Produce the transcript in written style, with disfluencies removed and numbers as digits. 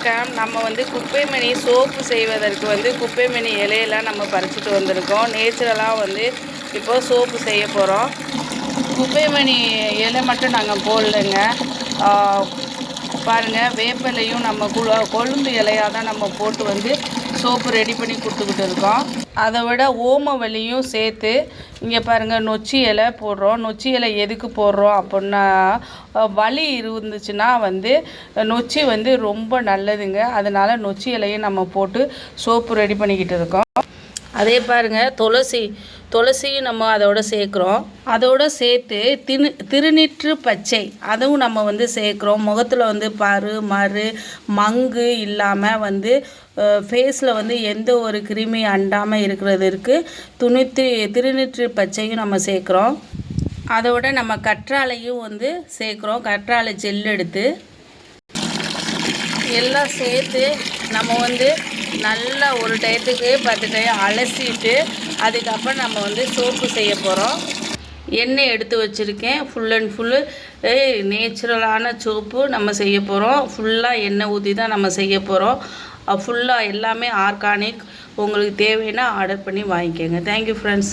வணக்கம். நம்ம குப்பைமேனி சோப்பு செய்வதற்கு குப்பைமேனி இலையெல்லாம் நம்ம பறிச்சுட்டு வந்திருக்கோம். நேச்சுரலாக இப்போ சோப்பு செய்ய போகிறோம். குப்பைமேனி இலை மட்டும் நாங்கள் போடலைங்க. பாருங்கள், வேப்பிலையும் நம்ம கொழுந்து இலையாக தான் நம்ம போட்டு சோப்பு ரெடி பண்ணி கொடுத்துக்கிட்டு இருக்கோம். அதை விட ஓமவல்லியும் சேர்த்து இங்கே பாருங்கள், நொச்சி இலை போடுறோம். நொச்சி இலை எதுக்கு போடுறோம் அப்படின்னா, வலி இருந்துச்சுன்னா நொச்சி ரொம்ப நல்லதுங்க. அதனால் நொச்சி இலையும் நம்ம போட்டு சோப்பு ரெடி பண்ணிக்கிட்டு இருக்கோம். அதே பாருங்கள், துளசியும் நம்ம அதோடு சேர்க்குறோம். அதோடு சேர்த்து திருநீற்று பச்சை அதுவும் நம்ம சேர்க்குறோம். முகத்தில் பரு மறு மங்கு இல்லாமல் ஃபேஸில் எந்த ஒரு கிருமி அண்டாமல் இருக்கிறதுக்கு திருநீற்று பச்சையும் நம்ம சேர்க்குறோம். அதோட நம்ம கற்றாழையும் சேர்க்குறோம். கற்றாழை ஜெல் எடுத்து எல்லாம் சேர்த்து நம்ம நல்லா ஒரு டயத்துக்கு 10 டயம் அலசிட்டு அதுக்கப்புறம் நம்ம சோப்பு செய்ய போகிறோம். எண்ணெய் எடுத்து வச்சுருக்கேன். ஃபுல் அண்ட் ஃபுல்லு நேச்சுரலான சோப்பு நம்ம செய்ய போகிறோம். ஃபுல்லாக எண்ணெய் ஊற்றி தான் நம்ம செய்ய போகிறோம். ஃபுல்லாக எல்லாமே ஆர்கானிக். உங்களுக்கு தேவைன்னா ஆர்டர் பண்ணி வாங்கிக்கோங்க. Thank you friends.